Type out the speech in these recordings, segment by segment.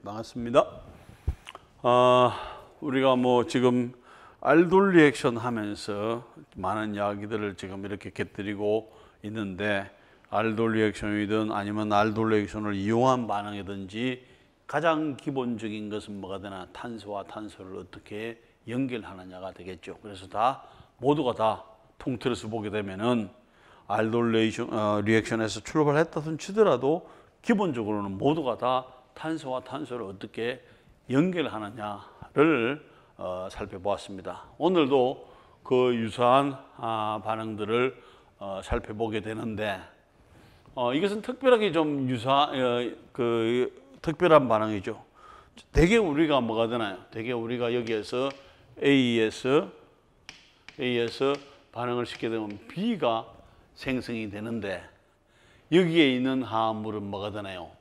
반갑습니다. 우리가 지금 알돌 리액션 하면서 많은 이야기들을 지금 이렇게 곁들이고 있는데, 알돌 리액션이든 아니면 알돌 리액션을 이용한 반응이든지 가장 기본적인 것은 뭐가 되나, 탄소와 탄소를 어떻게 연결하느냐가 되겠죠. 그래서 모두가 다 통틀어서 보게 되면은 알돌 리액션에서 출발했다 치더라도 기본적으로는 모두가 다 탄소와 탄소를 어떻게 연결하느냐를 살펴보았습니다. 오늘도 그 유사한 반응들을 살펴보게 되는데, 이것은 특별하게 좀 특별한 반응이죠. 대개 우리가 뭐가 되나요? 대개 우리가 여기에서 A에서 반응을 시키게 되면 B가 생성이 되는데, 여기에 있는 화합물은 뭐가 되나요?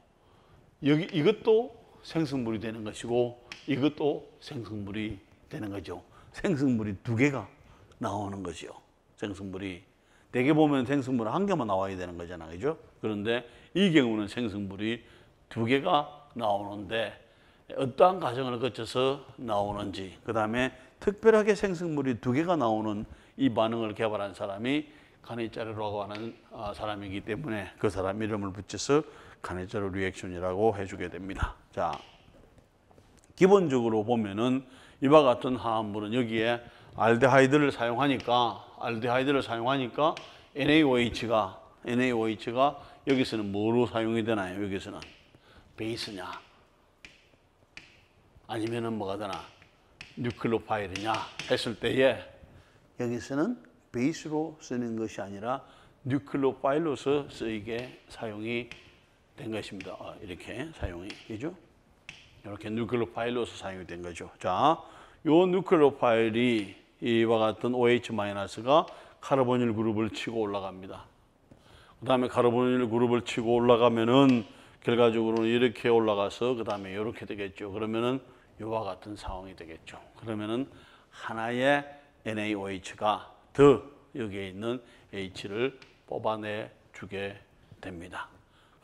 이것도 생성물이 되는 것이고 이것도 생성물이 되는 거죠. 생성물이 두 개가 나오는 거죠. 생성물이 대개 보면 생성물 한 개만 나와야 되는 거잖아요, 그죠? 그런데 이 경우는 생성물이 두 개가 나오는데, 어떠한 과정을 거쳐서 나오는지, 그 다음에 특별하게 생성물이 두 개가 나오는 이 반응을 개발한 사람이 카네자르라고 하는 사람이기 때문에 그 사람 이름을 붙여서 카네자르 리액션이라고 해주게 됩니다. 자, 기본적으로 보면은 이와 같은 화합물은 여기에 알데하이드를 사용하니까 NaOH가 여기서는 뭐로 사용이 되나요? 여기서는 베이스냐 아니면은 뭐가 되나, 뉴클로파일이냐 했을 때에 여기서는 베이스로 쓰는 것이 아니라 뉴클로파일로서 쓰이게 사용이 된 것입니다. 이렇게 사용이 되죠. 이렇게 뉴클로파일로서 사용이 된 거죠. 자, 요 뉴클로파일이 이와 같은 OH-가 카르보닐 그룹을 치고 올라갑니다. 그 다음에 카르보닐 그룹을 치고 올라가면은 결과적으로는 이렇게 올라가서 그 다음에 이렇게 되겠죠. 그러면은 이와 같은 상황이 되겠죠. 그러면은 하나의 NaOH가 더 여기에 있는 H를 뽑아내 주게 됩니다.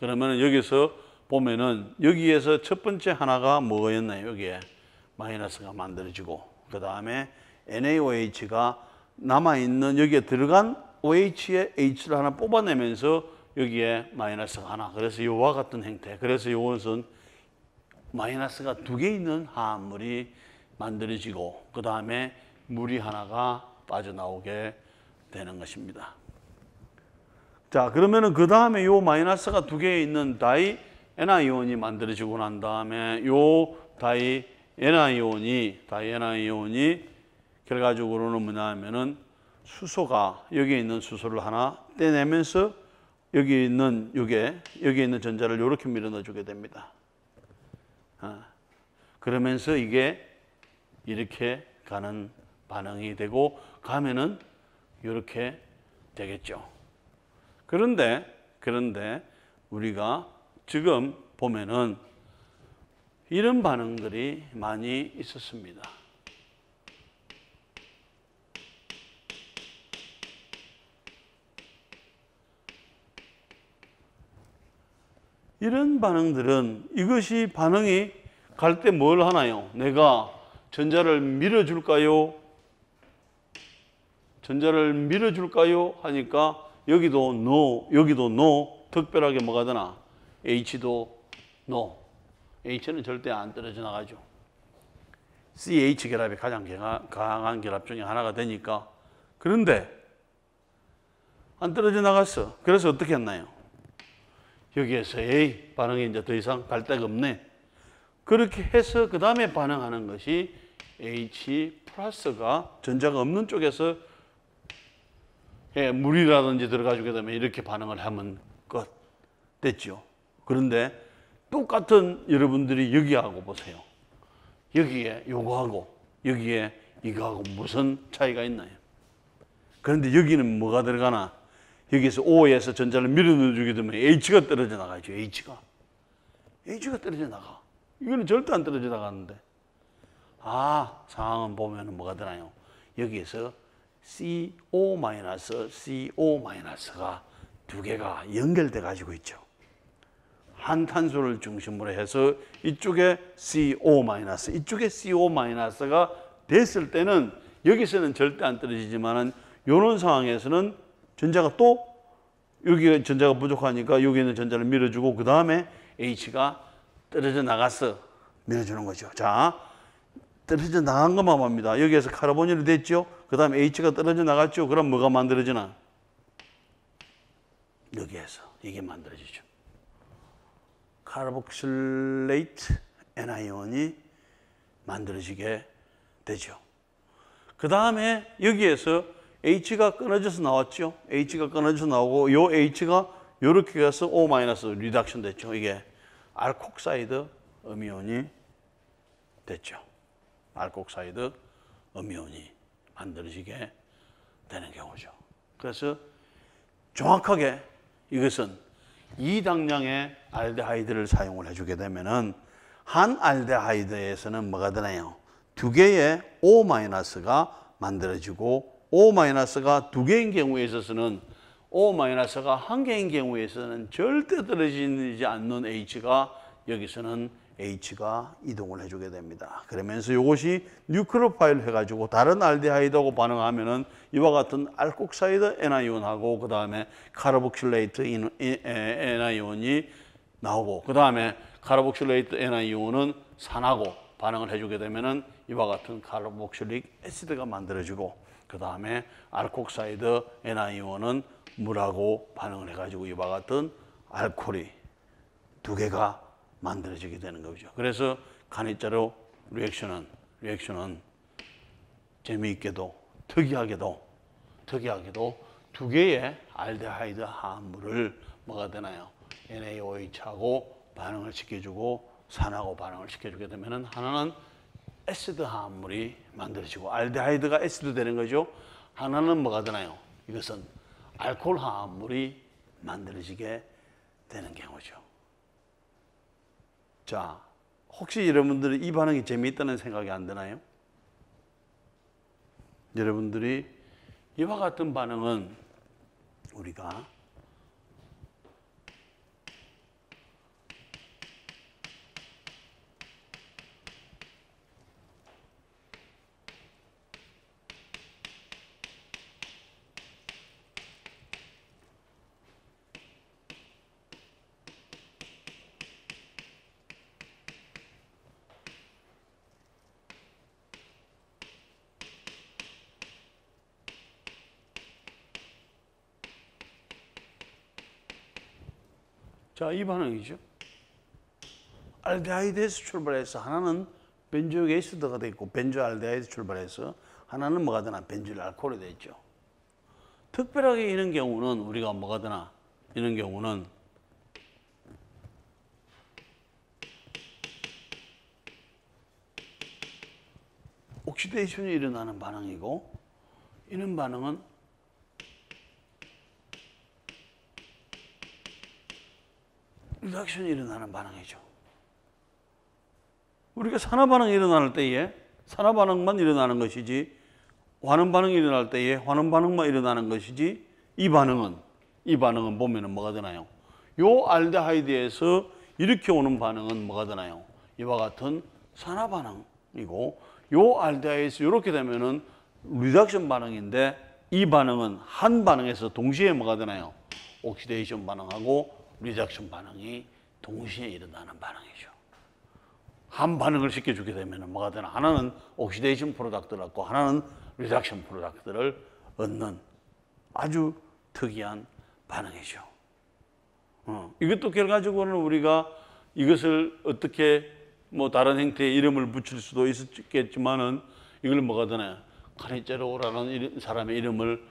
그러면 여기서 보면은 여기에서 첫 번째 하나가 뭐였나요? 여기에 마이너스가 만들어지고, 그 다음에 NaOH가 남아있는 여기에 들어간 OH의 H를 하나 뽑아내면서 여기에 마이너스가 하나. 그래서 이와 같은 형태. 그래서 이것은 마이너스가 두 개 있는 화합물이 만들어지고, 그 다음에 물이 하나가 빠져나오게 되는 것입니다. 자, 그러면은 그 다음에 요 마이너스가 두 개 있는 다이 Ni온이 만들어지고 난 다음에 요 다이 Ni온이 결과적으로는 뭐냐 하면은 수소가 여기에 있는 수소를 하나 떼내면서 여기에 있는 전자를 이렇게 밀어넣어 주게 됩니다. 그러면서 이게 이렇게 가는 반응이 되고 가면은 이렇게 되겠죠. 그런데 우리가 지금 보면은 이런 반응들이 많이 있었습니다. 이런 반응들은 이것이 반응이 갈 때 뭘 하나요? 내가 전자를 밀어줄까요? 하니까 여기도 no, 여기도 no. 특별하게 뭐가 되나? H도 no. H는 절대 안 떨어져 나가죠. CH 결합이 가장 강한 결합 중에 하나가 되니까. 그런데 안 떨어져 나갔어. 그래서 어떻게 했나요? 여기에서 A 반응이 이제 더 이상 갈 데가 없네. 그렇게 해서 그 다음에 반응하는 것이 H 플러스가 전자가 없는 쪽에서 물이라든지 들어가주게 되면 이렇게 반응을 하면 끝 됐죠. 그런데 똑같은 여러분들이 여기하고 보세요. 여기에 요거하고 여기에 이거하고 무슨 차이가 있나요? 그런데 여기는 뭐가 들어가나? 여기서 O에서 전자를 밀어넣어 주게 되면 H가 떨어져 나가죠. H가 떨어져 나가. 이거는 절대 안 떨어져 나가는데. 상황은 보면 뭐가 되나요? 여기에서 CO-가 두 개가 연결돼 가지고 있죠. 한 탄소를 중심으로 해서 이쪽에 CO-, 이쪽에 CO-가 됐을 때는 여기서는 절대 안 떨어지지만은 이런 상황에서는 전자가 또 여기 전자가 부족하니까 여기 있는 전자를 밀어주고 그 다음에 H가 떨어져 나가서 밀어주는 거죠. 자, 떨어져 나간 것만 봅니다. 여기에서 카르보닐이 됐죠. 그 다음에 H가 떨어져 나갔죠. 그럼 뭐가 만들어지나? 여기에서 이게 만들어지죠. 카르복실레이트 N이온이 만들어지게 되죠. 그 다음에 여기에서 H가 끊어져서 나왔죠. H가 끊어져서 나오고 요 H가 이렇게 가서 O- 리덕션 됐죠. 이게 알콕사이드 음이온이 됐죠. 알콕사이드 음이온이 만들어지게 되는 경우죠. 그래서 정확하게 이것은 2당량의 알데하이드를 사용을 해주게 되면은 한 알데하이드에서는 뭐가 되나요? 두 개의 O-가 만들어지고 O-가 두 개인 경우에 있어서는 O-가 한 개인 경우에 있어서는 절대 떨어지지 않는 H가 여기서는 H가 이동을 해주게 됩니다. 그러면서 이것이 뉴클로파일 해가지고 다른 알데하이드하고 반응하면은 이와 같은 알콕사이드 N이온하고 그 다음에 카르복실레이트 N이온이 나오고 그 다음에 카르복실레이트 N이온은 산하고 반응을 해주게 되면은 이와 같은 카르복실릭 애시드가 만들어지고 그 다음에 알콕사이드 N이온은 물하고 반응을 해가지고 이와 같은 알코올이 두 개가 만들어지게 되는 거죠. 그래서 간이자로 리액션은 재미있게도 특이하게도 두 개의 알데하이드 화합물을 뭐가 되나요? NaOH하고 반응을 시켜주고 산하고 반응을 시켜주게 되면은 하나는 애시드 화합물이 만들어지고 알데하이드가 애시드 되는 거죠. 하나는 뭐가 되나요? 이것은 알코올 화합물이 만들어지게 되는 경우죠. 자, 혹시 여러분들이 이 반응이 재미있다는 생각이 안 드나요? 여러분들이 이와 같은 반응은 우리가 자, 이 반응이죠. 알데하이드에서 출발해서 하나는 벤조익 애시드가 되어 있고 벤조알데하이드 출발해서 하나는 뭐가 되나 벤질 알코올이 되어 있죠. 특별하게 이런 경우는 우리가 뭐가 되나 이런 경우는 옥시데이션이 일어나는 반응이고 이런 반응은 리덕션이 일어나는 반응이죠. 우리가 산화 반응이 일어날 때에 산화 반응만 일어나는 것이지 환원 반응이 일어날 때에 환원 반응만 일어나는 것이지 이 반응은 보면은 뭐가 되나요? 요 알데하이드에서 이렇게 오는 반응은 뭐가 되나요? 이와 같은 산화 반응이고 요 알데하이드에서 이렇게 되면은 리덕션 반응인데 이 반응은 한 반응에서 동시에 뭐가 되나요? 옥시데이션 반응하고 리덕션 반응이 동시에 일어나는 반응이죠. 한 반응을 시켜주게 되면 뭐가 되나? 하나는 옥시데이션 프로덕트를 얻고 하나는 리덕션 프로덕트를 얻는 아주 특이한 반응이죠. 이것도 결과적으로는 우리가 이것을 어떻게 뭐 다른 형태의 이름을 붙일 수도 있겠지만은 이걸 뭐가 되나? 카네체로라는 사람의 이름을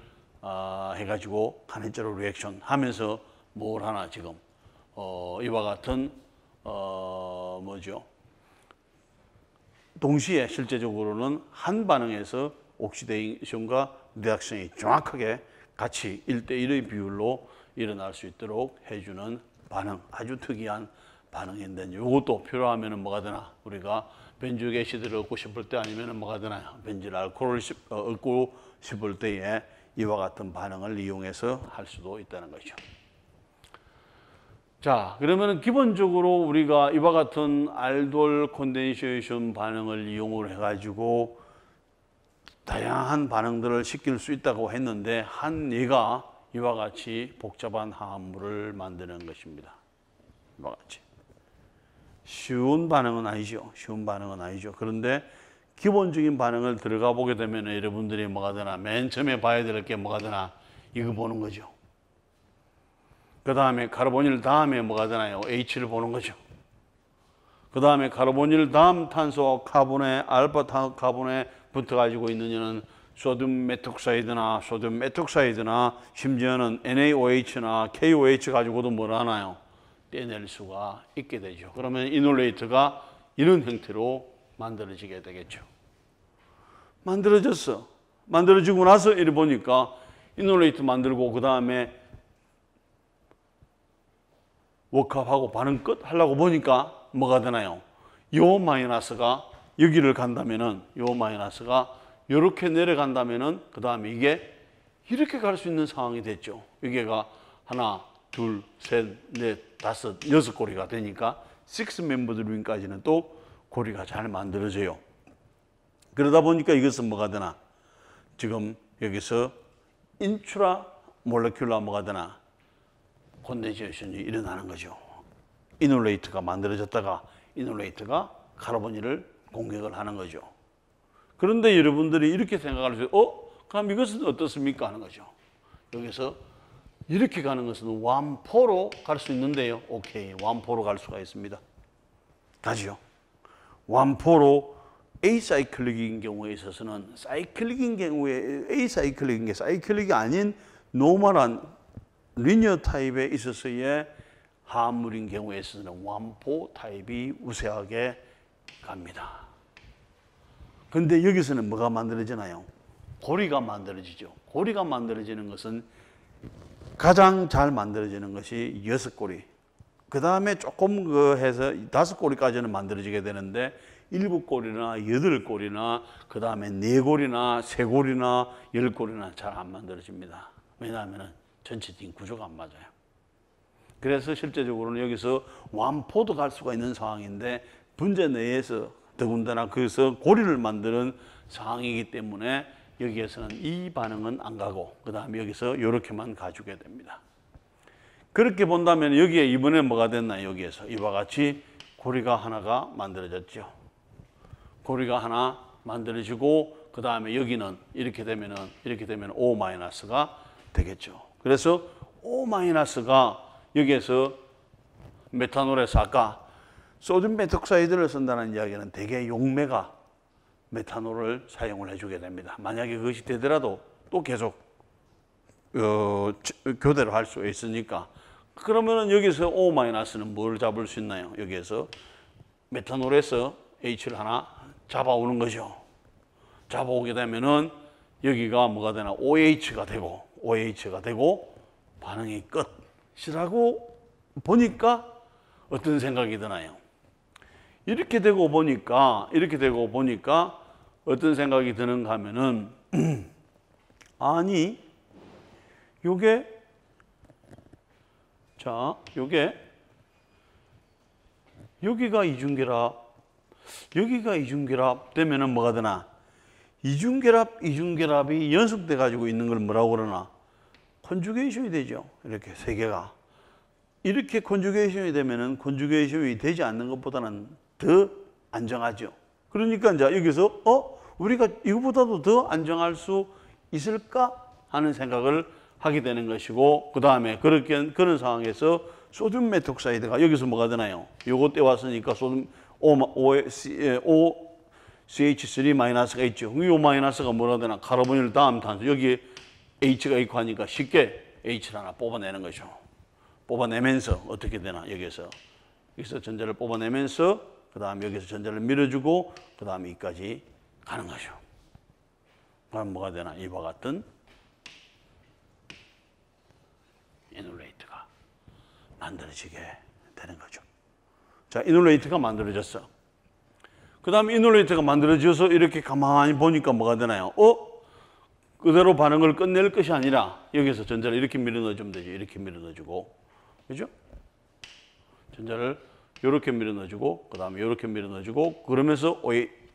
해가지고 카네체로 리액션 하면서 뭘 하나 지금 이와 같은 뭐죠? 동시에 실제적으로는 한 반응에서 옥시데이션과 리덕션이 정확하게 같이 1대1의 비율로 일어날 수 있도록 해주는 반응, 아주 특이한 반응인데 이것도 필요하면 뭐가 되나? 우리가 벤조익 애시드를 얻고 싶을 때 아니면 뭐가 되나요? 벤질 알코올을 얻고 싶을 때에 이와 같은 반응을 이용해서 할 수도 있다는 거죠. 자, 그러면 기본적으로 우리가 이와 같은 알돌 콘덴세이션 반응을 이용을 해가지고 다양한 반응들을 시킬 수 있다고 했는데 한 예가 이와 같이 복잡한 화합물을 만드는 것입니다. 이와 같이. 쉬운 반응은 아니죠. 쉬운 반응은 아니죠. 그런데 기본적인 반응을 들어가 보게 되면 여러분들이 뭐가 되나, 맨 처음에 봐야 될 게 뭐가 되나, 이거 보는 거죠. 그 다음에 카르보닐 다음에 뭐가 되나요? H를 보는 거죠. 그 다음에 카르보닐 다음 탄소 카본에 알파 카본에 붙어 가지고 있는 이는 소듐 메톡사이드나 소듐 메톡사이드나 심지어는 NaOH나 KOH 가지고도 뭘 하나요? 떼낼 수가 있게 되죠. 그러면 이놀레이트가 이런 형태로 만들어지게 되겠죠. 만들어졌어. 만들어지고 나서 이리 보니까 이놀레이트 만들고 그 다음에 워크업하고 반응 끝 하려고 보니까 뭐가 되나요? 요 마이너스가 여기를 간다면은 요 마이너스가 이렇게 내려간다면은 그 다음에 이게 이렇게 갈 수 있는 상황이 됐죠. 여기가 하나, 둘, 셋, 넷, 다섯, 여섯 고리가 되니까 6 멤버드 링까지는 또 고리가 잘 만들어져요. 그러다 보니까 이것은 뭐가 되나? 지금 여기서 인트라 몰레큘라 뭐가 되나? 콘덴세이션이 일어나는 거죠. 이놀레이트가 만들어졌다가 이놀레이트가 카르보닐을 공격을 하는 거죠. 그런데 여러분들이 이렇게 생각할 수 있어요. 그럼 이것은 어떻습니까? 하는 거죠. 여기서 이렇게 가는 것은 완포로 갈 수 있는데요. 오케이, 완포로 갈 수가 있습니다. 가죠. 완포로 에이사이클릭인 경우에 있어서는 사이클릭인 경우에 에이사이클릭인 게 사이클릭이 아닌 노멀한 리니어 타입에 있어서의 화합물인 경우에 있어서는 완포 타입이 우세하게 갑니다. 그런데 여기서는 뭐가 만들어지나요? 고리가 만들어지죠. 고리가 만들어지는 것은 가장 잘 만들어지는 것이 6고리. 그 다음에 조금 해서 5고리까지는 만들어지게 되는데 7고리나 8고리나 그 다음에 4고리나 3고리나 10고리나 잘 안 만들어집니다. 왜냐하면 전체 팀 구조가 안 맞아요. 그래서 실제적으로는 여기서 완포도 갈 수가 있는 상황인데 분자 내에서 더군다나 그래서 고리를 만드는 상황이기 때문에 여기에서는 이 반응은 안 가고 그 다음에 여기서 이렇게만 가주게 됩니다. 그렇게 본다면 여기에 이번에 뭐가 됐나? 여기에서 이와 같이 고리가 하나가 만들어졌죠. 고리가 하나 만들어지고 그 다음에 여기는 이렇게 되면 O-가 되겠죠. 그래서 O-가 여기에서 메탄올에서 아까 소듐 메톡사이드를 쓴다는 이야기는 대개 용매가 메탄올을 사용을 해주게 됩니다. 만약에 그것이 되더라도 또 계속 교대로 할 수 있으니까 그러면은 여기서 O-는 뭘 잡을 수 있나요? 여기에서 메탄올에서 H를 하나 잡아오는 거죠. 잡아오게 되면은 여기가 뭐가 되나? OH가 되고 반응이 끝이라고 보니까 어떤 생각이 드나요? 이렇게 되고 보니까 어떤 생각이 드는가 하면은 아니 요게 여기가 이중결합 되면은 뭐가 되나? 이중결합이 연속돼 가지고 있는 걸 뭐라고 그러나? 컨주게이션이 되죠. 이렇게 세 개가. 이렇게 컨주게이션이 되면은 컨주게이션이 되지 않는 것보다는 더 안정하죠. 그러니까 이제 여기서 우리가 이거보다도 더 안정할 수 있을까 하는 생각을 하게 되는 것이고, 그 다음에 그런 상황에서 소듐 메톡사이드가 여기서 뭐가 되나요? 요거 떼왔으니까 소듐 CH3-가 있죠. 이 마이너스가 뭐라 되나? 카르보닐 다음 탄소. 여기 H가 있고 하니까 쉽게 H를 하나 뽑아내는 거죠. 뽑아내면서 어떻게 되나? 여기서 전자를 뽑아내면서 그 다음에 여기서 전자를 밀어주고 그 다음에 이까지 가는 거죠. 그럼 뭐가 되나? 이와 같은 이놀레이트가 만들어지게 되는 거죠. 자, 이놀레이트가 만들어졌어. 그 다음에 이놀레이트가 만들어져서 이렇게 가만히 보니까 뭐가 되나요? 그대로 반응을 끝낼 것이 아니라 여기서 전자를 이렇게 밀어 넣어주면 되죠. 이렇게 밀어 넣어주고. 그죠? 전자를 이렇게 밀어 넣어주고 그 다음에 이렇게 밀어 넣어주고 그러면서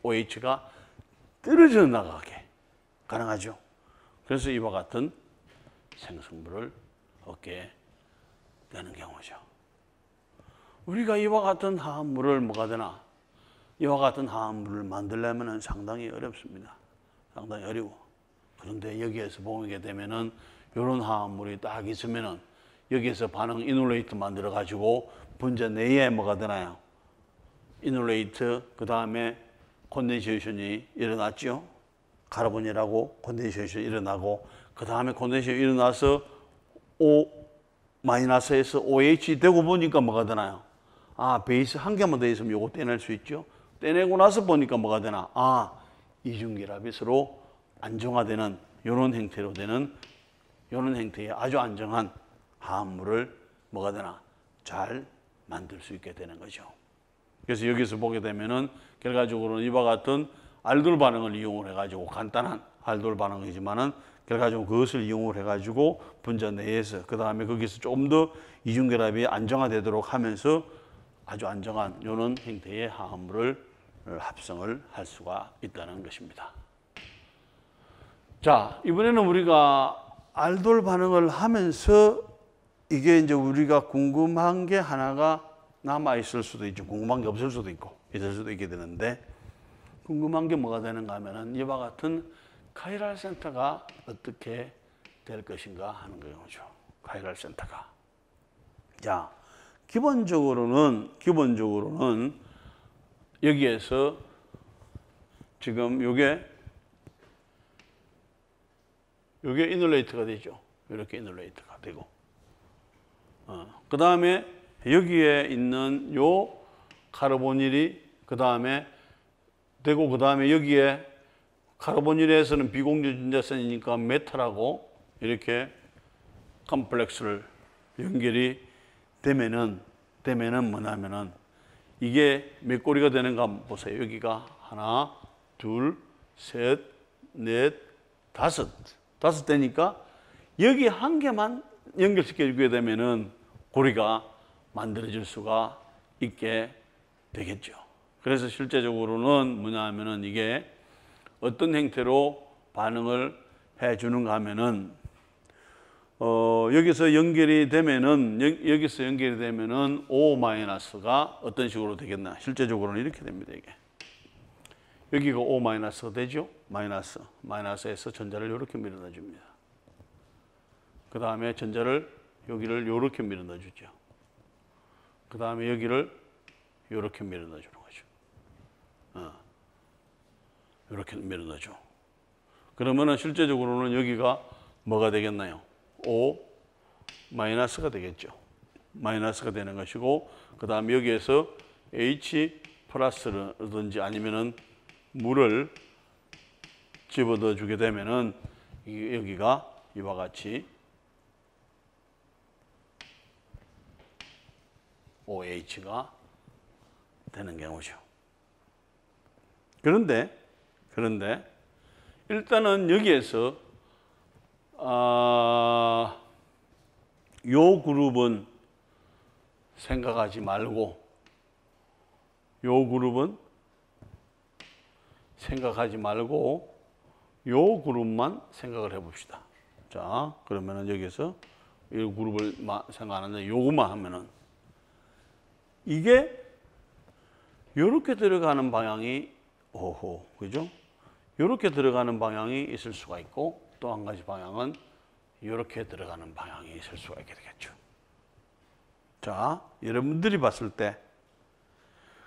OH가 떨어져 나가게 가능하죠. 그래서 이와 같은 생성물을 얻게 되는 경우죠. 우리가 이와 같은 화합물을 뭐가 되나? 이와 같은 화합물을 만들려면 상당히 어렵습니다. 상당히 어려워. 그런데 여기에서 보게 되면은 이런 화합물이 딱 있으면은 여기에서 반응 이놀레이트 만들어 가지고 분자 내에 뭐가 되나요? 이놀레이트 그 다음에 콘덴세이션이 일어났죠. 카르본이라고 콘덴세이션이 일어나고 그 다음에 콘덴세이션이 일어나서 O-에서 OH 되고 보니까 뭐가 되나요? 아, 베이스 한 개만 더 있으면 요거 떼낼 수 있죠. 떼내고 나서 보니까 뭐가 되나? 아, 이중결합이 서로 안정화되는 이런 형태로 되는 이런 형태의 아주 안정한 화합물을 뭐가 되나? 잘 만들 수 있게 되는 거죠. 그래서 여기서 보게 되면은 결과적으로는 이와 같은 알돌 반응을 이용을 해가지고 간단한 알돌 반응이지만은 결과적으로 그것을 이용을 해가지고 분자 내에서 그 다음에 거기서 조금 더 이중결합이 안정화되도록 하면서 아주 안정한 이런 형태의 화합물을 합성을 할 수가 있다는 것입니다. 자, 이번에는 우리가 알돌 반응을 하면서 이게 이제 우리가 궁금한 게 하나가 남아 있을 수도 있죠. 궁금한 게 없을 수도 있고 있을 수도 있게 되는데 궁금한 게 뭐가 되는가 하면은 이와 같은 카이랄 센터가 어떻게 될 것인가 하는 거죠. 카이랄 센터가. 자, 기본적으로는 여기에서 지금 요게 이놀레이트가 되죠. 이렇게 이놀레이트가 되고. 그 다음에 여기에 있는 요 카르보닐이 그 다음에 되고 그 다음에 여기에 카르보닐에서는 비공유 전자선이니까 메탈하고 이렇게 컴플렉스를 연결이 되면은 뭐냐면은 이게 몇 고리가 되는가 한번 보세요. 여기가 하나, 둘, 셋, 넷, 다섯 되니까 여기 한 개만 연결시켜 주게 되면은 고리가 만들어질 수가 있게 되겠죠. 그래서 실제적으로는 뭐냐 하면은 이게 어떤 형태로 반응을 해 주는가 하면은 여기서 연결이 되면은 O-가 어떤 식으로 되겠나? 실제적으로는 이렇게 됩니다, 이게. 여기가 O-가 되죠? 마이너스에서 전자를 이렇게 밀어넣어 줍니다. 그 다음에 전자를 여기를 이렇게 밀어넣어 주죠. 그 다음에 여기를 이렇게 밀어넣어 주는 거죠. 이렇게 밀어넣어줘. 그러면은 실제적으로는 여기가 뭐가 되겠나요? O-가 되겠죠. 마이너스가 되는 것이고, 그 다음에 여기에서 H 플러스라든지 아니면은 물을 집어넣어 주게 되면은 여기가 이와 같이 OH가 되는 경우죠. 그런데 일단은 여기에서 요 그룹은 생각하지 말고 요 그룹은 생각하지 말고 요 그룹만 생각을 해봅시다. 자, 그러면은 여기서 이 그룹을 생각 안 하는데 요것만 하면은 이게 요렇게 들어가는 방향이 그죠? 요렇게 들어가는 방향이 있을 수가 있고 또 한 가지 방향은 요렇게 들어가는 방향이 있을 수가 있게 되겠죠. 자, 여러분들이 봤을 때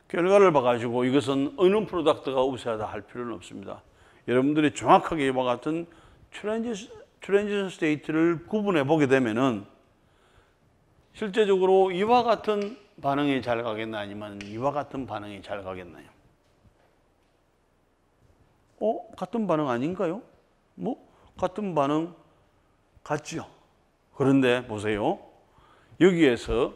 결과를 봐가지고 이것은 어느 프로덕트가 우세하다 할 필요는 없습니다. 여러분들이 정확하게 이와 같은 트랜지션 스테이트를 구분해 보게 되면은 실제적으로 이와 같은 반응이 잘 가겠나 아니면 이와 같은 반응이 잘 가겠나요? 같은 반응 아닌가요? 같은 반응 같죠? 그런데 보세요. 여기에서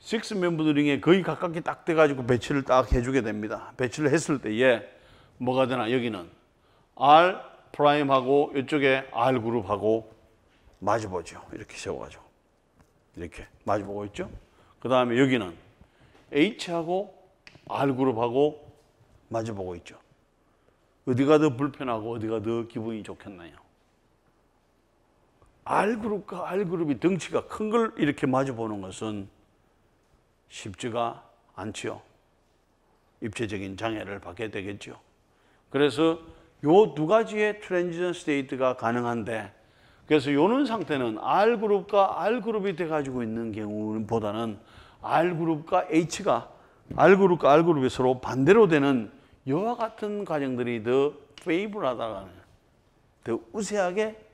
6멤버링에 거의 가깝게 딱 돼가지고 배치를 딱 해주게 됩니다. 배치를 했을 때에 뭐가 되나? 여기는 R 프라임하고 이쪽에 R 그룹하고 마주보죠. 이렇게 세워가지고. 이렇게 마주보고 있죠? 그 다음에 여기는 H하고 R그룹하고 마주보고 있죠. 어디가 더 불편하고 어디가 더 기분이 좋겠나요? R그룹과 R그룹이 덩치가 큰 걸 이렇게 마주보는 것은 쉽지가 않지요. 입체적인 장애를 받게 되겠죠. 그래서 요 두 가지의 트랜지션 스테이트가 가능한데, 그래서 요런 상태는 R그룹과 R그룹이 돼가지고 있는 경우보다는 R그룹과 R그룹이 서로 반대로 되는 이와 같은 과정들이 더 페이블하다는, 더 우세하게,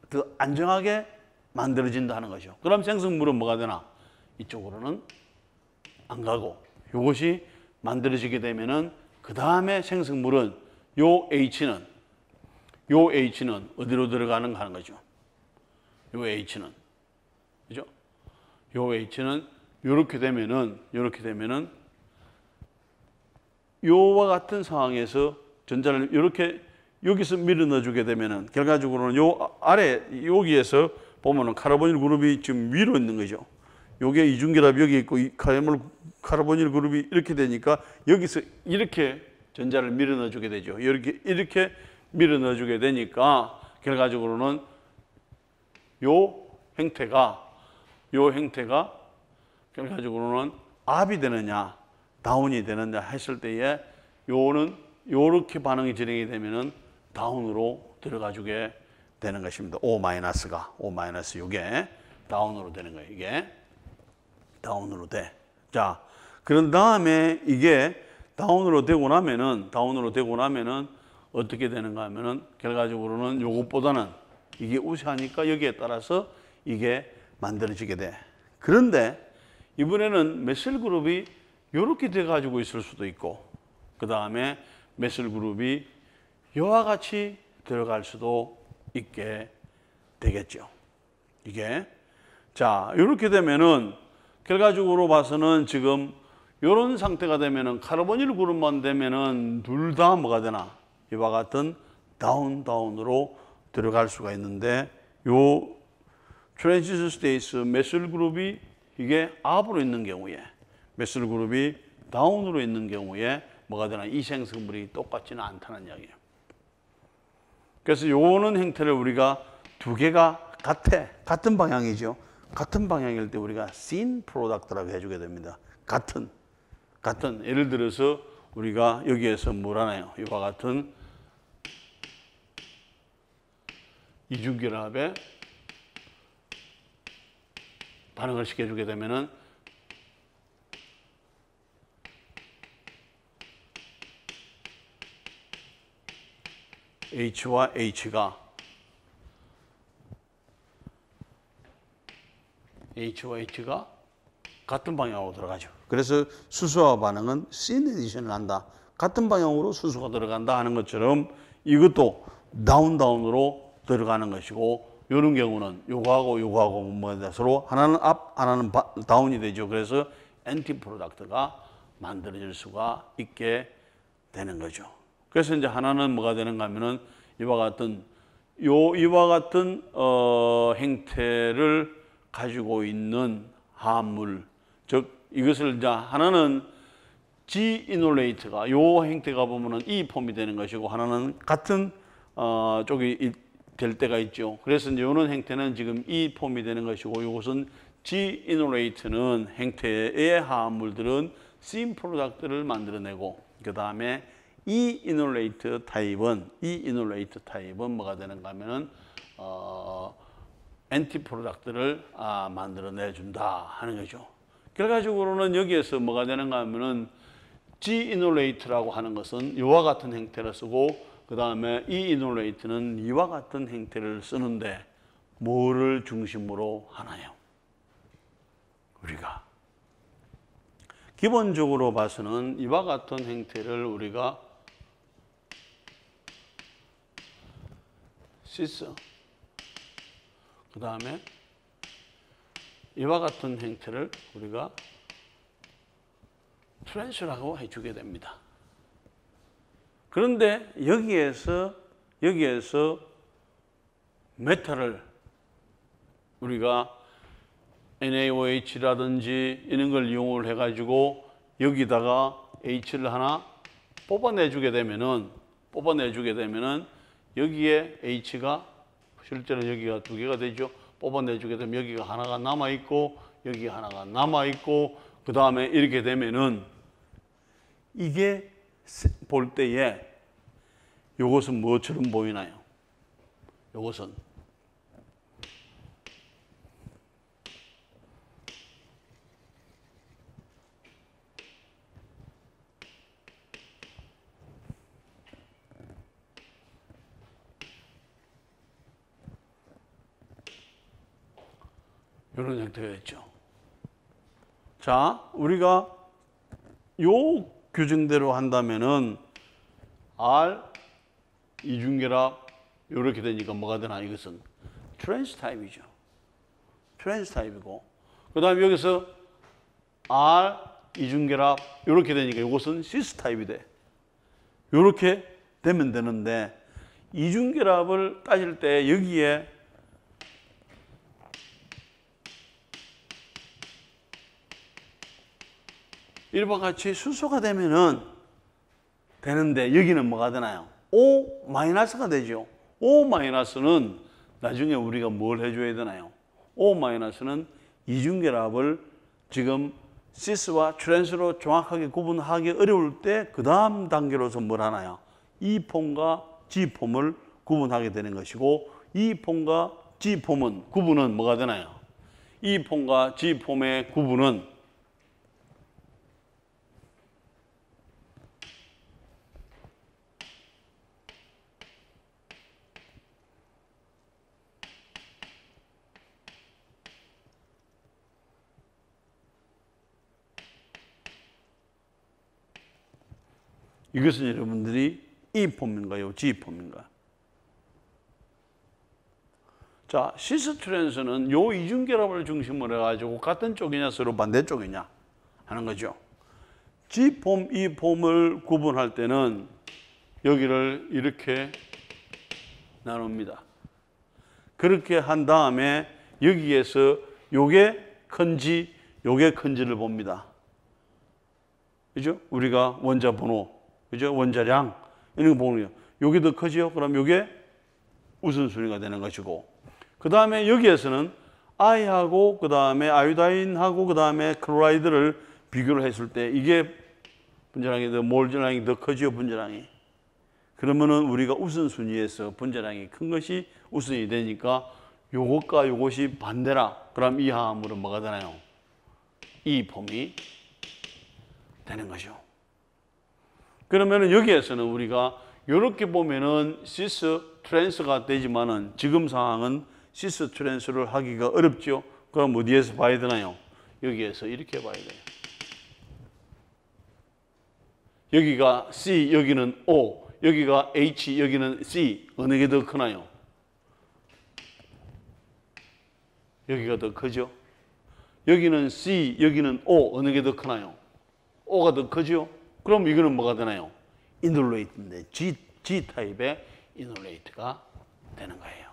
더 안정하게 만들어진다는 거죠. 그럼 생성물은 뭐가 되나? 이쪽으로는 안 가고 이것이 만들어지게 되면은 그 다음에 생성물은 요 H는 어디로 들어가는가 하는 거죠. 요 H는, 그죠? 요 H는 요렇게 되면은 요와 같은 상황에서 전자를 이렇게 여기서 밀어 넣어주게 되면은 결과적으로는 요 아래 여기에서 보면은 카르보닐 그룹이 지금 위로 있는 거죠. 요게 이중결합이 여기 있고 이 카르보닐 그룹이 이렇게 되니까 여기서 이렇게 전자를 밀어 넣어주게 되죠. 이렇게 밀어 넣어주게 되니까 결과적으로는 요 행태가 결과적으로는 업이 되느냐 다운이 되느냐 했을 때에 요는 요렇게 반응이 진행이 되면은 다운으로 들어가 주게 되는 것입니다. O- 요게 다운으로 되는 거예요. 이게 다운으로 돼. 자, 그런 다음에 이게 다운으로 되고 나면은 어떻게 되는가 하면은 결과적으로는 요것보다는 이게 우세하니까 여기에 따라서 이게 만들어지게 돼. 그런데 이번에는 메실 그룹이 이렇게 돼 가지고 있을 수도 있고, 그 다음에 메실 그룹이 이와 같이 들어갈 수도 있게 되겠죠. 이게 자, 이렇게 되면은 결과적으로 봐서는 지금 이런 상태가 되면은 카르보닐 그룹만 되면은 둘 다 뭐가 되나? 이와 같은 다운으로 들어갈 수가 있는데, 요 트랜지션 스테이트 메실 그룹이 이게 업으로 있는 경우에, 메실 그룹이 다운으로 있는 경우에 뭐가 되나? 이 생성물이 똑같지는 않다는 이야기예요. 그래서 요는 행태를 우리가 두 개가 같은 방향이죠. 같은 방향일 때 우리가 syn product라고 해주게 됩니다. 같은 예를 들어서 우리가 여기에서 뭘 하나요? 이와 같은 이중결합에 반응을 시켜주게 되면은 H와 H가 같은 방향으로 들어가죠. 그래서 수소와 반응은 시너지션을 한다. 같은 방향으로 수소가 들어간다 하는 것처럼 이것도 다운으로 들어가는 것이고, 이런 경우는 요거하고 뭐가 서로 하나는 업, 하나는 다운이 되죠. 그래서 엔티 프로덕트가 만들어질 수가 있게 되는 거죠. 그래서 이제 하나는 뭐가 되는가 하면은 이와 같은 행태를 가지고 있는 화합물, 즉 이것을 이제 하나는 G-이놀레이트가 요 행태가 보면은 이 폼이 되는 것이고, 하나는 같은 쪽이 될 때가 있죠. 그래서 이제 요런 행태는 지금 이 폼이 되는 것이고, 이것은 G-이놀레이트는 행태의 화합물들은 syn 프로덕트를 만들어내고, 그 다음에 E-이놀레이트 타입은 뭐가 되는가 하면은 엔티 프로덕트를 만들어내 준다 하는 거죠. 결과적으로는 여기에서 뭐가 되는가 하면은 G-이놀레이트라고 하는 것은 이와 같은 행태를 쓰고, 그 다음에 E-이놀레이트는 이와 같은 행태를 쓰는데 뭐를 중심으로 하나요? 우리가 기본적으로 봐서는 이와 같은 행태를 우리가 시스, 그 다음에 이와 같은 행태를 우리가 트랜스라고 해주게 됩니다. 그런데 여기에서 메탈을 우리가 NaOH라든지 이런 걸 이용을 해가지고 여기다가 H를 하나 뽑아내주게 되면은 여기에 H가 실제로 여기가 두 개가 되죠. 뽑아내주게 되면 여기가 하나가 남아있고 여기가 하나가 남아있고 그 다음에 이렇게 되면은 이게 볼 때에 요것은 뭐처럼 보이나요? 요것은 이런 형태가 있죠. 자, 우리가 요 규정대로 한다면은 R 이중결합 이렇게 되니까 뭐가 되나? 이것은 트랜스 타입이죠. 트랜스 타입이고 그 다음에 여기서 R 이중결합 이렇게 되니까 이것은 시스 타입이 돼. 이렇게 되면 되는데 이중결합을 따질 때 여기에 이와 같이 수소가 되면은 되는데 여기는 뭐가 되나요? O-가 되죠. O-는 나중에 우리가 뭘 해줘야 되나요? O-는 이중결합을 지금 시스와 트랜스로 정확하게 구분하기 어려울 때 그 다음 단계로서 뭘 하나요? E폼과 G폼을 구분하게 되는 것이고 E폼과 G폼은 구분은 뭐가 되나요? E폼과 G폼의 구분은 이것은 여러분들이 E폼인가요? G폼인가요? 자, 시스트랜스는 요 이중결합을 중심으로 해가지고 같은 쪽이냐 서로 반대쪽이냐 하는 거죠. G폼, E폼을 구분할 때는 여기를 이렇게 나눕니다. 그렇게 한 다음에 여기에서 요게 큰지, 요게 큰지를 봅니다. 그죠? 우리가 원자 번호, 그죠? 원자량 이런 거 보는 거예요. 요게 더 크죠? 그럼 요게 우선순위가 되는 것이고 그 다음에 여기에서는 I하고 그 다음에 아이오다인하고 그 다음에 클로라이드를 비교를 했을 때 이게 분자량이 더 몰전량이 더 크죠? 분자량이. 그러면은 우리가 우선순위에서 분자량이 큰 것이 우선이 되니까 요것과 요것이 반대라. 그럼 이 화합물은 뭐가 되나요? E폼이 되는 거죠. 그러면은 여기에서는 우리가 이렇게 보면은 시스 트랜스가 되지만은 지금 상황은 시스 트랜스를 하기가 어렵죠. 그럼 어디에서 봐야 되나요? 여기에서 이렇게 봐야 돼요. 여기가 C, 여기는 O, 여기가 H, 여기는 C. 어느 게 더 크나요? 여기가 더 크죠? 여기는 C, 여기는 O. 어느 게 더 크나요? O가 더 크죠? 그럼 이거는 뭐가 되나요? 이놀레이트인데 G타입의 이놀레이트가 되는 거예요.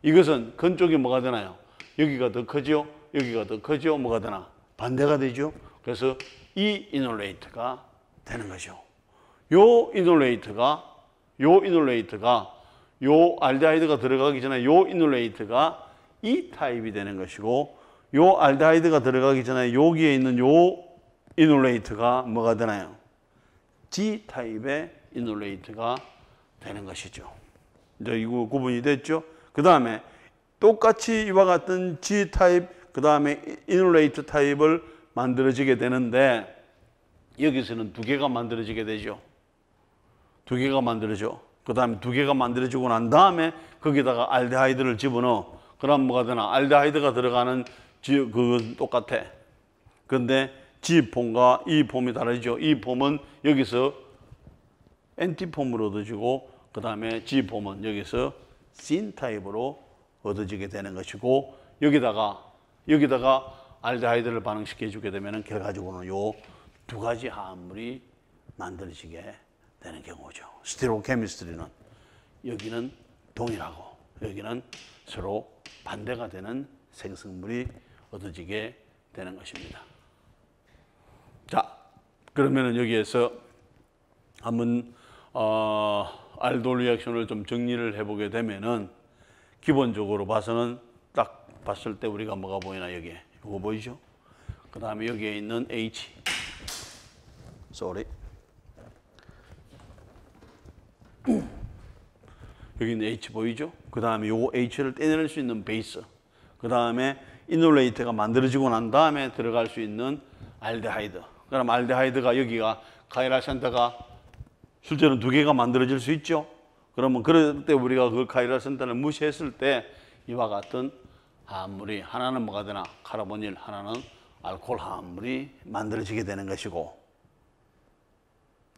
이것은 근쪽이 뭐가 되나요? 여기가 더 크죠? 여기가 더 크죠? 뭐가 되나? 반대가 되죠? 그래서 이 이놀레이트가 되는 거죠. 요 이놀레이트가 요 알데하이드가 들어가기 전에 요 이놀레이트가 E 타입이 되는 것이고 요 알데하이드가 들어가기 전에 여기에 있는 요 이놀레이트가 뭐가 되나요? G 타입의 이놀레이트가 되는 것이죠. 이제 이거 구분이 됐죠? 그 다음에 똑같이 이와 같은 G 타입, 그 다음에 이놀레이트 타입을 만들어지게 되는데 여기서는 두 개가 만들어지게 되죠. 두 개가 만들어져. 그 다음에 두 개가 만들어지고 난 다음에 거기다가 알데하이드를 집어넣어. 그럼 뭐가 되나? 알데하이드가 들어가는 그건 똑같아. 그런데 G폼과 E폼이 다르죠. E폼은 여기서 엔티폼으로 얻어지고 그 다음에 G폼은 여기서 신 타입으로 얻어지게 되는 것이고 여기다가 알데하이드를 반응시켜 주게 되면 결과적으로는 요 두 가지 화합물이 만들어지게 되는 경우죠. 스티로케미스트리는 여기는 동일하고 여기는 서로 반대가 되는 생성물이 얻어지게 되는 것입니다. 자, 그러면은 여기에서 한번 알돌 리액션을 좀 정리를 해보게 되면은 기본적으로 봐서는 딱 봤을 때 우리가 뭐가 보이나 여기에 이거 보이죠? 그 다음에 여기에 있는 H, 여기 있는 H 보이죠? 그 다음에 요 H를 떼낼 수 있는 베이스, 그 다음에 이놀레이트가 만들어지고 난 다음에 들어갈 수 있는 알데하이드. 그럼 알데하이드가 여기가 카이랄 센터가 실제로 2개가 만들어질 수 있죠. 그러면 그럴 때 우리가 그 카이랄 센터를 무시했을 때 이와 같은 화합물이 하나는 뭐가 되나? 카르보닐, 하나는 알코올 화합물이 만들어지게 되는 것이고,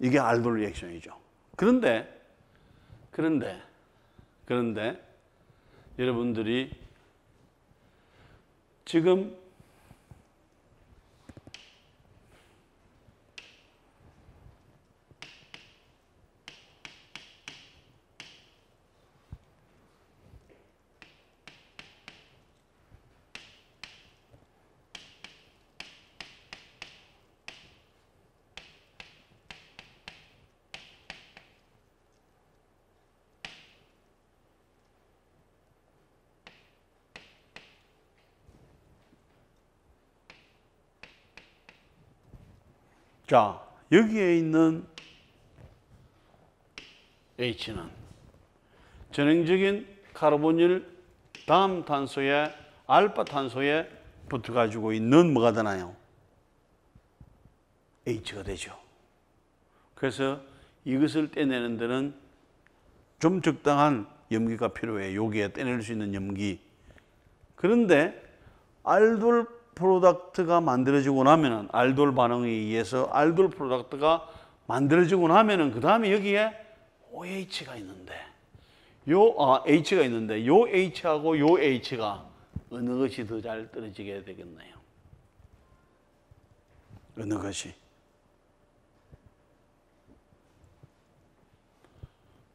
이게 알돌 리액션이죠. 그런데 여러분들이 지금 자, 여기에 있는 H는 전형적인 카르보닐 다음 탄소에 알파 탄소에 붙어 가지고 있는 뭐가 되나요? H가 되죠. 그래서 이것을 떼내는 데는 좀 적당한 염기가 필요해요. 여기에 떼낼 수 있는 염기. 그런데 알돌 프로덕트가 만들어지고 나면은, 알돌 반응에 의해서 알돌 프로덕트가 만들어지고 나면은 그 다음에 여기에 OH가 있는데, H가 있는데 요 H하고 요 H가 어느 것이 더 잘 떨어지게 되겠나요? 어느 것이?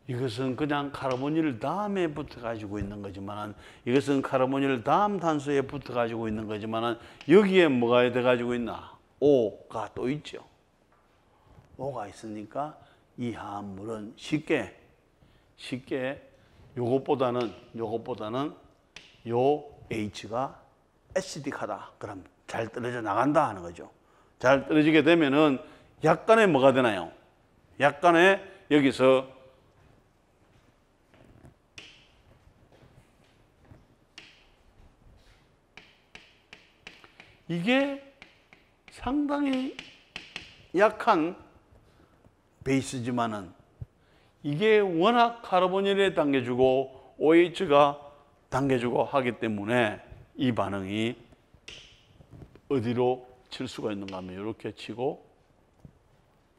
이것은 그냥 카르보닐 다음에 붙어 가지고 있는 거지만, 이것은 카르보닐 다음 탄소에 붙어 가지고 있는 거지만, 여기에 뭐가 돼 가지고 있나? O가 또 있죠. O가 있으니까 이 화합물은 쉽게 요것보다는 요 H가 애시딕하다. 그럼 잘 떨어져 나간다 하는 거죠. 잘 떨어지게 되면은 약간의 뭐가 되나요? 약간의 여기서 이게 상당히 약한 베이스지만은 이게 워낙 카르보닐에 당겨주고 OH가 당겨주고 하기 때문에 이 반응이 어디로 칠 수가 있는가 하면 이렇게 치고,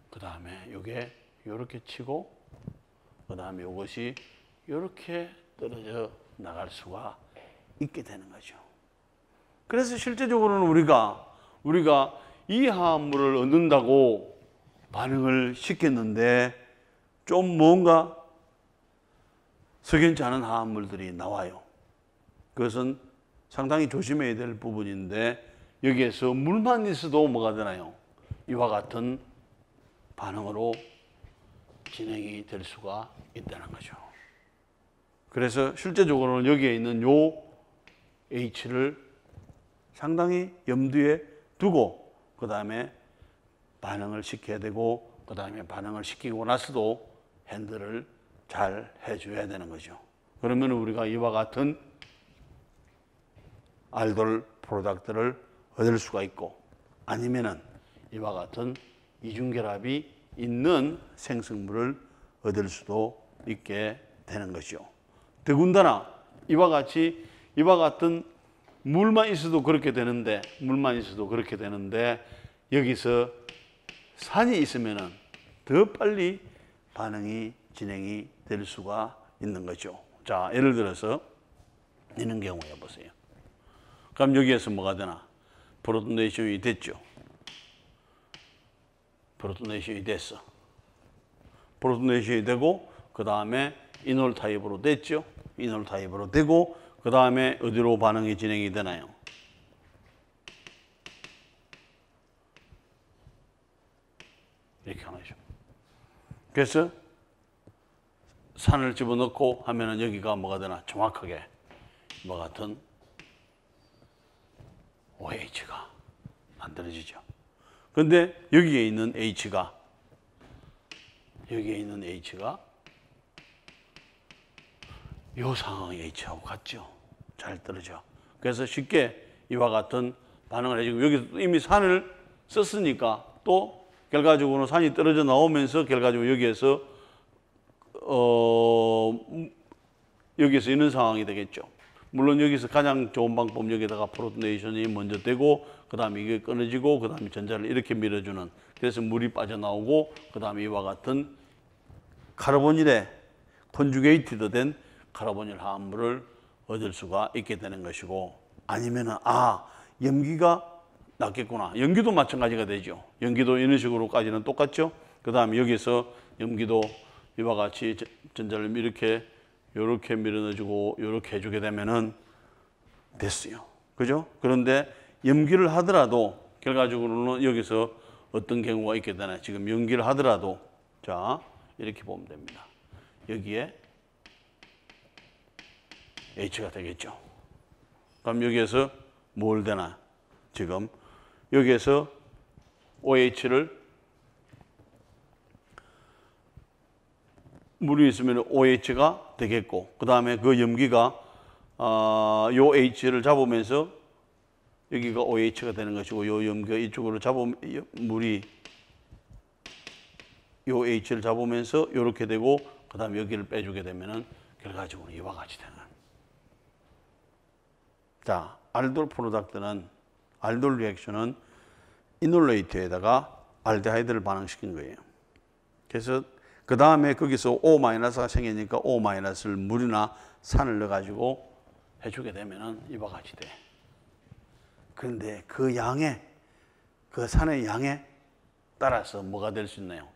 그 다음에 이게 이렇게 치고, 그 다음에 이것이 이렇게 떨어져 나갈 수가 있게 되는 거죠. 그래서 실제적으로는 우리가 이 화합물을 얻는다고 반응을 시켰는데 좀 뭔가 석연치 않은 화합물들이 나와요. 그것은 상당히 조심해야 될 부분인데, 여기에서 물만 있어도 뭐가 되나요? 이와 같은 반응으로 진행이 될 수가 있다는 거죠. 그래서 실제적으로는 여기에 있는 요 H를 상당히 염두에 두고 그 다음에 반응을 시켜야 되고, 그 다음에 반응을 시키고 나서도 핸들을 잘 해줘야 되는 거죠. 그러면 우리가 이와 같은 알돌 프로덕트를 얻을 수가 있고, 아니면은 이와 같은 이중결합이 있는 생성물을 얻을 수도 있게 되는 것이죠. 더군다나 이와 같은 물만 있어도 그렇게 되는데, 여기서 산이 있으면은 더 빨리 반응이 진행이 될 수가 있는 거죠. 자, 예를 들어서 이런 경우에 보세요. 그럼 여기에서 뭐가 되나? 프로토네이션이 됐죠. 프로토네이션이 됐어. 프로토네이션이 되고, 그 다음에 이놀 타입으로 됐죠. 이놀 타입으로 되고, 그 다음에 어디로 반응이 진행이 되나요? 이렇게 하는 거죠. 그래서 산을 집어넣고 하면은 여기가 뭐가 되나 정확하게 뭐 같은 OH가 만들어지죠. 근데 여기에 있는 H가 이 상황의 H하고 같죠. 잘 떨어져. 그래서 쉽게 이와 같은 반응을 해주고 여기 이미 산을 썼으니까 또 결과적으로 산이 떨어져 나오면서 결과적으로 여기에서 있는 상황이 되겠죠. 물론 여기서 가장 좋은 방법 여기다가 프로토네이션이 먼저 되고 그 다음에 이게 끊어지고 그 다음에 전자를 이렇게 밀어주는 그래서 물이 빠져나오고 그 다음에 이와 같은 카르보닐에 컨주게이티드 된 카르보닐 화합물을 얻을 수가 있게 되는 것이고 아니면은 염기가 낫겠구나. 염기도 마찬가지가 되죠. 염기도 이런 식으로까지는 똑같죠. 그 다음에 여기서 염기도 이와 같이 전자를 이렇게 밀어넣어주고 이렇게 해주게 되면은 됐어요. 그죠? 그런데 염기를 하더라도 결과적으로는 여기서 어떤 경우가 있게 되나 지금 염기를 하더라도 자 이렇게 보면 됩니다. 여기에 H가 되겠죠. 그럼 여기에서 뭘 되나? 지금 여기에서 OH를 물이 있으면 OH가 되겠고 그 다음에 그 염기가 요 H를 잡으면서 여기가 OH가 되는 것이고 요 염기가 이쪽으로 잡으면 물이 요 H를 잡으면서 이렇게 되고 그 다음에 여기를 빼주게 되면은 결과적으로 이와 같이 되는. 자, 알돌 프로덕트는 알돌 리액션은 이놀레이트에다가 알데하이드를 반응시킨 거예요. 그래서 그 다음에 거기서 O-가 생기니까 O-를 물이나 산을 넣어가지고 해주게 되면은 이와 같이 돼. 그런데 그 산의 양에 따라서 뭐가 될 수 있나요?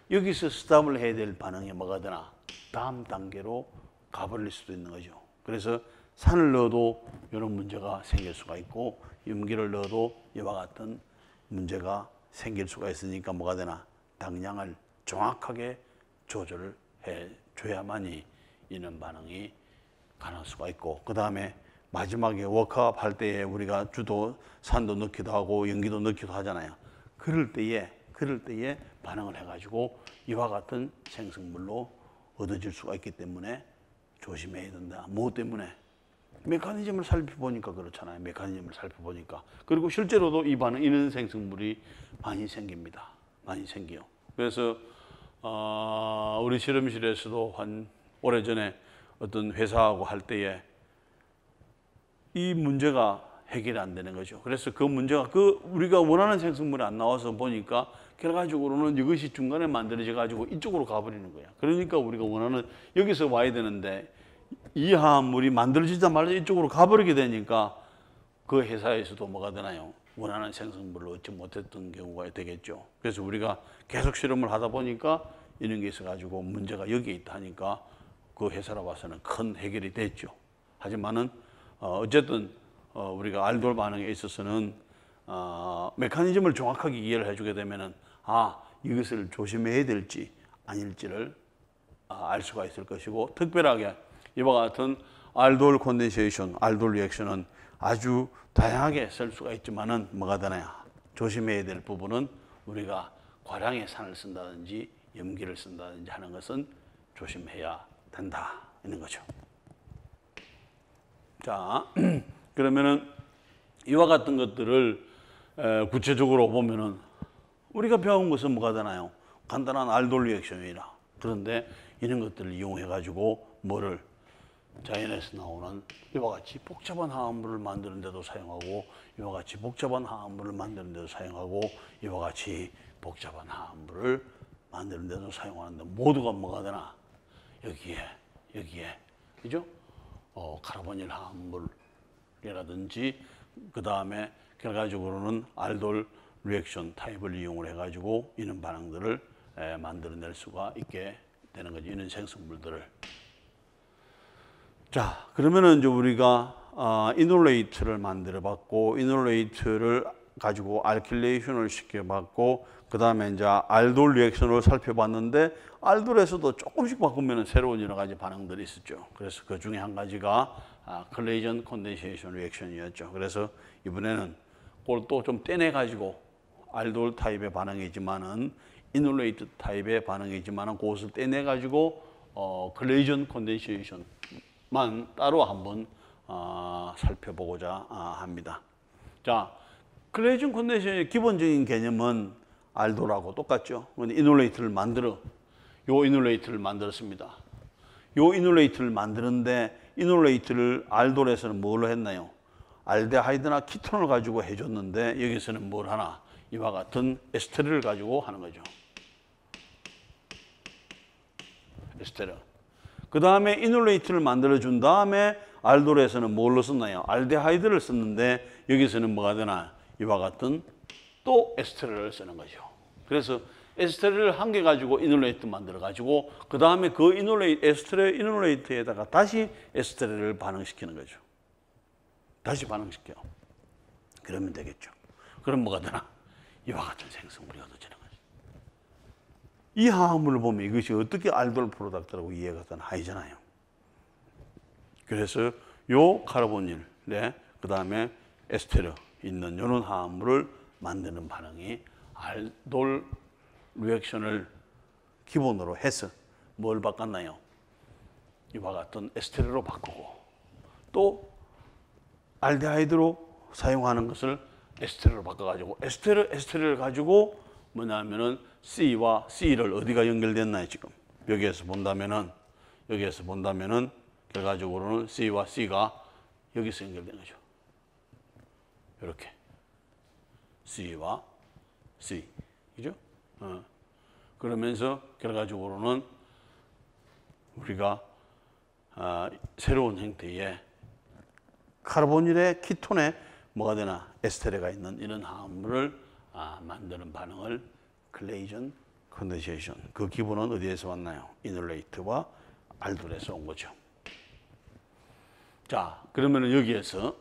여기서 스탑을 해야 될 반응이 뭐가 되나? 다음 단계로 가버릴 수도 있는 거죠. 그래서 산을 넣어도 이런 문제가 생길 수가 있고 염기를 넣어도 이와 같은 문제가 생길 수가 있으니까 뭐가 되나? 당량을 정확하게 조절을 해줘야만이 이런 반응이 가능할 수가 있고 그 다음에 마지막에 워크업 할 때에 우리가 주도 산도 넣기도 하고 염기도 넣기도 하잖아요. 그럴 때에 반응을 해가지고 이와 같은 생성물로 얻어질 수가 있기 때문에 조심해야 된다. 무엇 때문에? 메커니즘을 살펴보니까 그렇잖아요. 메커니즘을 살펴보니까. 그리고 실제로도 이 반응, 이런 생성물이 많이 생깁니다. 많이 생겨요. 그래서 우리 실험실에서도 한 오래전에 어떤 회사하고 할 때에 이 문제가 해결이 안 되는 거죠. 그래서 그 문제가 우리가 원하는 생성물이 안 나와서 보니까 결과적으로는 이것이 중간에 만들어져 가지고 이쪽으로 가버리는 거야. 그러니까 우리가 원하는 여기서 와야 되는데 이 화합물이 만들어지자마자 이쪽으로 가버리게 되니까 그 회사에서도 뭐가 되나요? 원하는 생성물을 얻지 못했던 경우가 되겠죠. 그래서 우리가 계속 실험을 하다 보니까 이런 게 있어가지고 문제가 여기에 있다 하니까 그 회사로 봐서는 큰 해결이 됐죠. 하지만은 어쨌든 우리가 알돌 반응에 있어서는 메커니즘을 정확하게 이해를 해주게 되면은 이것을 조심해야 될지 아닐지를 알 수가 있을 것이고 특별하게 이와 같은 알돌 콘덴세이션, 알돌 리액션은 아주 다양하게 쓸 수가 있지만은 뭐가 되나요? 조심해야 될 부분은 우리가 과량의 산을 쓴다든지 염기를 쓴다든지 하는 것은 조심해야 된다 있는 거죠. 자, 그러면은 이와 같은 것들을 구체적으로 보면은 우리가 배운 것은 뭐가 되나요? 간단한 알돌 리액션이라. 그런데 이런 것들을 이용해 가지고 뭐를 자연에서 나오는 이와 같이 복잡한 화합물을 만드는 데도 사용하고 이와 같이 복잡한 화합물을 만드는 데도 사용하고 이와 같이 복잡한 화합물을 만드는 데도 사용하는데 모두가 뭐가 되나? 여기에 그죠? 카르보닐 화합물이라든지 그 다음에 결과적으로는 알돌 리액션 타입을 이용을 해가지고 이런 반응들을 만들어낼 수가 있게 되는 거죠. 이런 생성물들을. 자, 그러면은 이제 우리가 이놀레이트를 만들어 봤고, 이놀레이트를 가지고 알킬레이션을 시켜봤고 그 다음에 이제 알돌 리액션을 살펴봤는데 알돌에서도 조금씩 바꾸면 새로운 여러 가지 반응들이 있었죠. 그래서 그 중에 한 가지가 컬레이전 컨덴세이션 리액션이었죠. 그래서 이번에는 그걸 또 좀 떼내가지고 알돌 타입의 반응이지만은 이놀레이트 타입의 반응이지만은 그것을 떼내가지고 컬레이전 컨덴세이션만 따로 한번 살펴보고자 합니다. 자, 컬레이전 컨덴세이션의 기본적인 개념은 알돌하고 똑같죠. 이놀레이트를 요 이놀레이트를 만들었습니다. 요 이놀레이트를 만드는데 이놀레이트를 알돌에서는 뭘로 했나요? 알데하이드나 키톤을 가지고 해줬는데 여기서는 뭘 하나? 이와 같은 에스테르를 가지고 하는 거죠. 에스테르. 그 다음에 이놀레이트를 만들어준 다음에 알돌에서는 뭘로 썼나요? 알데하이드를 썼는데 여기서는 뭐가 되나? 이와 같은 또 에스테르를 쓰는 거죠. 그래서 에스테르를 한 개 가지고 이놀레이트 만들어 가지고 그 다음에 그 에스테르 이놀레이트에다가 다시 에스테르를 반응시키는 거죠. 다시 반응시켜. 그러면 되겠죠. 그럼 뭐가 되나? 이와 같은 생성물이 얻어지는 거죠. 이 화합물을 보면 이것이 어떻게 알돌 프로덕트라고 이해가 하잖아요. 그래서 요 카르보닐, 그 다음에 에스테르 있는 이런 화합물을 만드는 반응이 알돌 리액션을 기본으로 해서 뭘 바꿨나요? 이와 같은 에스테르로 바꾸고 또 알데하이드로 사용하는 것을 에스테르로 바꿔가지고 에스테르를 가지고 뭐냐면은 C와 C를 어디가 연결됐나요? 지금 여기에서 본다면은 결과적으로는 C와 C가 여기서 연결된 거죠. 이렇게 C와 C, 그죠? 그러면서 결과적으로는 우리가 새로운 형태의 카르보닐의 키톤에 뭐가 되나 에스테르가 있는 이런 화합물을 만드는 반응을 컬레이전 컨덴세이션. 그 기본은 어디에서 왔나요? 이놀레이트와 알돌에서 온 거죠. 자, 그러면은 여기에서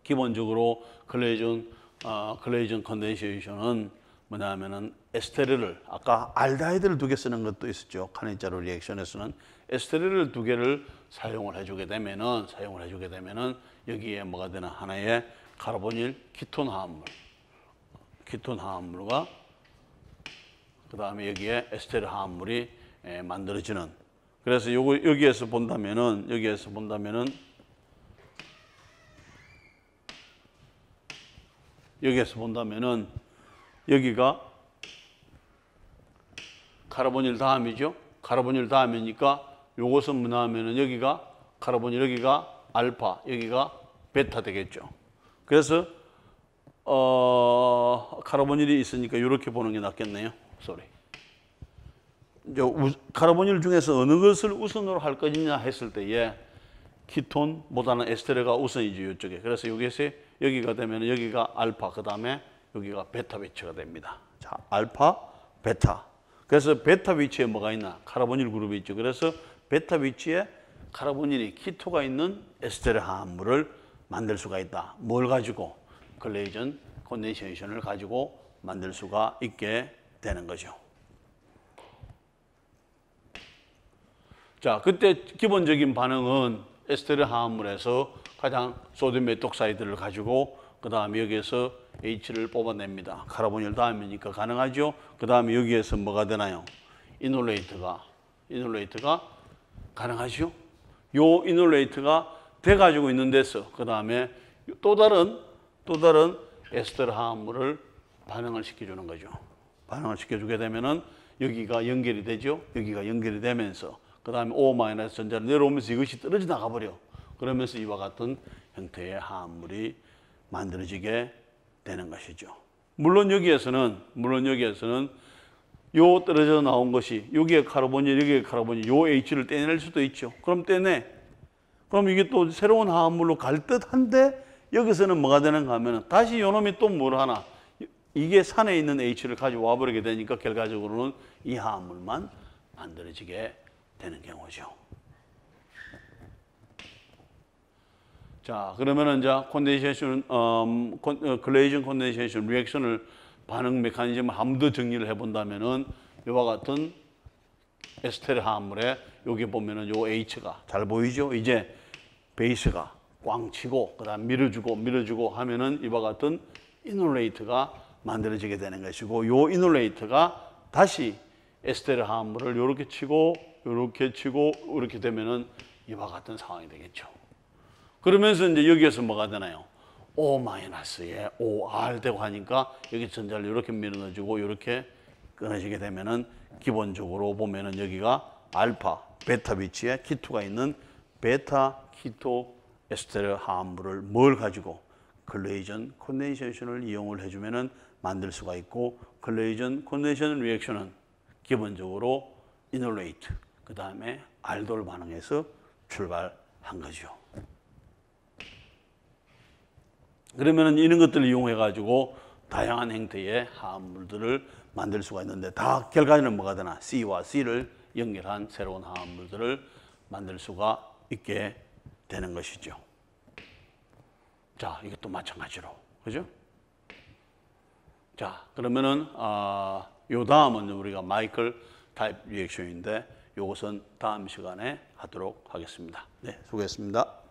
기본적으로 컬레이전 컨덴세이션은 뭐냐면은 에스테르를 아까 알데하이드를 2개 쓰는 것도 있었죠. 카네자로 리액션에서는 에스테르를 2개를 사용을 해주게 되면은 여기에 뭐가 되나 하나의 카르보닐 키톤 화합물과 그 다음에 여기에 에스테르 화합물이 만들어지는. 그래서 여기에서 본다면은 여기가 카르보닐 다음이죠. 카르보닐 다음이니까 요것은 뭐냐면은 여기가 카르보닐, 여기가 알파, 여기가 베타 되겠죠. 그래서 카르보닐이 있으니까 이렇게 보는 게 낫겠네요. 카르보닐 중에서 어느 것을 우선으로 할 것이냐 했을 때에 키톤보다는 에스테르가 우선이죠. 이쪽에. 그래서 여기가 되면 여기가 알파, 그 다음에 여기가 베타 위치가 됩니다. 자, 알파, 베타. 그래서 베타 위치에 뭐가 있나? 카르보닐 그룹이 있죠. 그래서 베타 위치에 카르보닐이 키토가 있는 에스테르 화합물을 만들 수가 있다. 뭘 가지고? 컬레이전 컨덴세이션을 가지고 만들 수가 있게 되는 거죠. 자, 그때 기본적인 반응은 에스테르 화합물에서 가장 소듐 메톡사이드를 가지고 그 다음에 여기에서 H를 뽑아냅니다. 카르보닐 다음이니까 가능하죠. 그 다음에 여기에서 뭐가 되나요? 이놀레이트가 가능하죠. 요 이놀레이트가 돼가지고 있는 데서 그 다음에 또 다른 에스테르 화합물을 반응을 시켜주는 거죠. 반응을 시켜주게 되면은 여기가 연결이 되죠. 여기가 연결이 되면서 그 다음에 O- 전자를 내려오면서 이것이 떨어져 나가버려. 그러면서 이와 같은 형태의 화합물이 만들어지게 되는 것이죠. 물론 여기에서는 요 떨어져 나온 것이 여기에 카르보닐, 요 H를 떼낼 수도 있죠. 그럼 그럼 이게 또 새로운 화합물로 갈 듯한데 여기서는 뭐가 되는가 하면 다시 요놈이 또 뭘 하나? 이게 산에 있는 H를 가지고 와버리게 되니까 결과적으로는 이 화합물만 만들어지게 되는 경우죠. 자, 그러면은 이제 콘덴세이션, 글레이징 콘덴세이션 리액션을 반응 메커니즘을 한 번 더 정리를 해본다면은 이와 같은 에스테르 화합물에 여기 보면은 요 H가 잘 보이죠? 이제 베이스가 꽝 치고 그다음 밀어주고 하면은 이와 같은 이놀레이트가 만들어지게 되는 것이고 요 이놀레이트가 다시 에스테르 화합물을 요렇게 치고 이렇게 되면은 이와 같은 상황이 되겠죠. 그러면서 이제 여기에서 뭐가 되나요? O-에 OR 되고 하니까 여기 전자를 이렇게 밀어넣어주고 이렇게 끊어지게 되면은 기본적으로 보면은 여기가 알파, 베타 위치에 키토가 있는 베타 키토 에스테르 화합물을 뭘 가지고 글레이전 콘덴세이션을 이용을 해주면은 만들 수가 있고 글레이전 콘덴세이션 리액션은 기본적으로 이놀레이트 그 다음에 알돌 반응에서 출발한 거죠. 그러면은 이런 것들을 이용해 가지고 다양한 형태의 화합물들을 만들 수가 있는데 다 결과는 뭐가 되나? C와 C를 연결한 새로운 화합물들을 만들 수가 있게 되는 것이죠. 자, 이것도 마찬가지로. 그죠? 자, 그러면은 요 다음은 우리가 마이클 타입 리액션인데 이것은 다음 시간에 하도록 하겠습니다. 네, 수고했습니다.